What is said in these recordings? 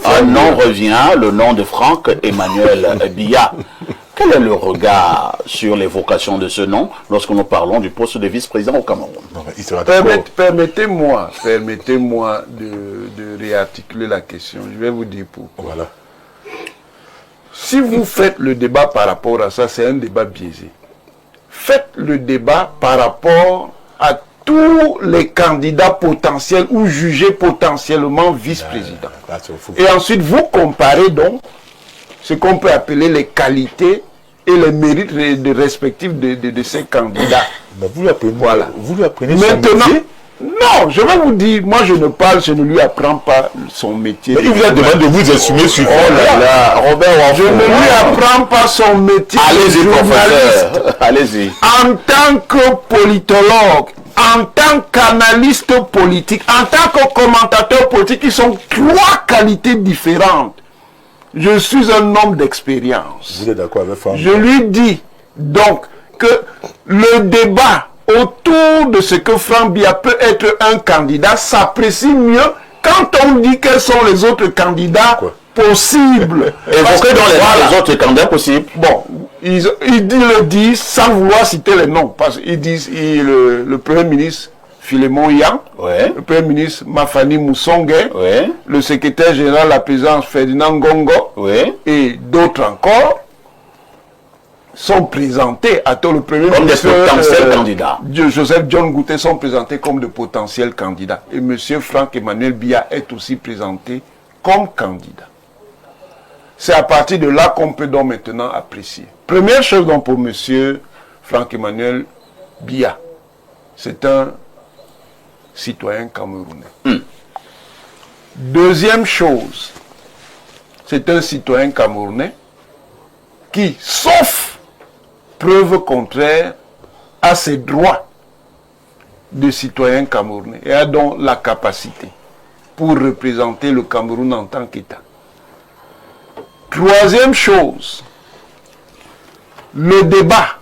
Un nom revient, le nom de Franck Emmanuel Biya. Quel est le regard sur l'évocation de ce nom lorsque nous parlons du poste de vice-président au Cameroun? Permettez-moi de réarticuler la question. Je vais vous dire pourquoi. Voilà. Si vous faites le débat par rapport à ça, c'est un débat biaisé. Faites le débat par rapport à tous les candidats potentiels ou jugés potentiellement vice-présidents. Et ensuite, vous comparez donc ce qu'on peut appeler les qualités et les mérites respectifs de ces candidats. Mais vous lui apprenez, voilà. Vous lui apprenez maintenant, son métier? Non, je vais vous dire, moi je ne lui apprends pas son métier. Mais il vous a demandé de vous exprimer sur Robert, je ne lui apprends pas son métier. Allez-y, professeur. Allez-y. En tant que politologue, en tant qu'analyste politique, en tant que commentateur politique, ils sont trois qualités différentes. Je suis un homme d'expérience. Vous êtes d'accord avec Franck? Je lui dis donc que le débat autour de ce que Franck Biya peut être un candidat s'apprécie mieux quand on dit quels sont les autres candidats possibles. Évoquez dans les autres candidats possibles. Bon, ils le disent sans vouloir citer les noms. Parce qu'ils disent le Premier ministre Philémon Yang, le Premier ministre Mafani Moussongue, le secrétaire général de la présidence Ferdinand Ngongo, et d'autres encore sont présentés à tout le Premier comme ministre. Comme des potentiels candidats. Joseph John Gouté sont présentés comme de potentiels candidats. Et M. Franck Emmanuel Biya est aussi présenté comme candidat. C'est à partir de là qu'on peut donc maintenant apprécier. Première chose donc pour M. Franck Emmanuel Biya, c'est un citoyen camerounais. Deuxième chose, c'est un citoyen camerounais qui, sauf preuve contraire, a ses droits de citoyen camerounais et a donc la capacité pour représenter le Cameroun en tant qu'État. Troisième chose, le débat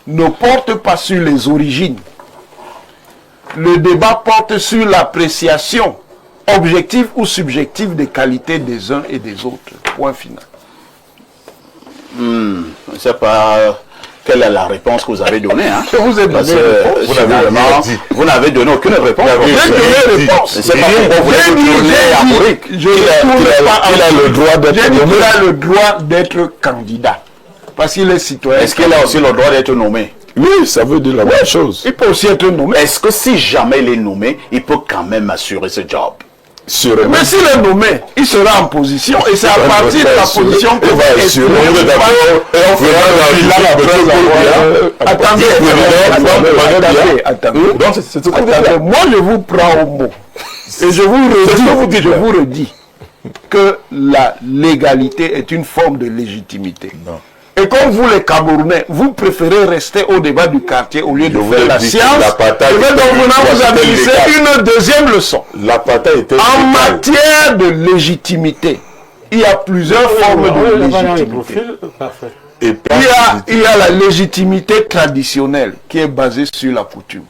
ne porte pas sur les origines. Le débat porte sur l'appréciation objective ou subjective des qualités des uns et des autres. Point final. Je ne sais pas quelle est la réponse que vous avez donnée. Hein? Je vous ai donné vous n'avez donné aucune réponse. J'ai donné réponse. C'est pas pourquoi vous voulez tourner à Il a le droit d'être candidat. Parce qu'il est citoyen. Est-ce qu'il a aussi le droit d'être nommé? Oui, ça veut dire la même chose. Il peut aussi être nommé. Est-ce que si jamais il est nommé, il peut quand même assurer ce job? Mais s'il est nommé, il sera en position et c'est à partir de la position que va assurer. Attendez. Moi je vous prends au mot. Et je vous redis que la légalité est une forme de légitimité. Non. Et comme vous les Camerounais, vous préférez rester au débat du quartier au lieu de faire la science, je vais donc vous administrer une deuxième leçon. En matière de légitimité, il y a plusieurs formes de légitimité. Il y a la légitimité traditionnelle qui est basée sur la coutume.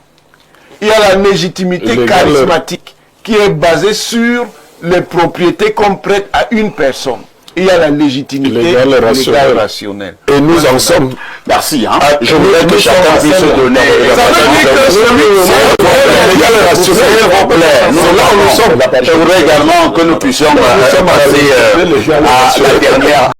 Il y a la légitimité charismatique qui est basée sur les propriétés qu'on prête à une personne. Il y a la légitimité légale rationnelle. Et nous en sommes. Merci. Hein. Je voudrais que chacun puisse se donner. Je voudrais également que nous puissions passer à la dernière.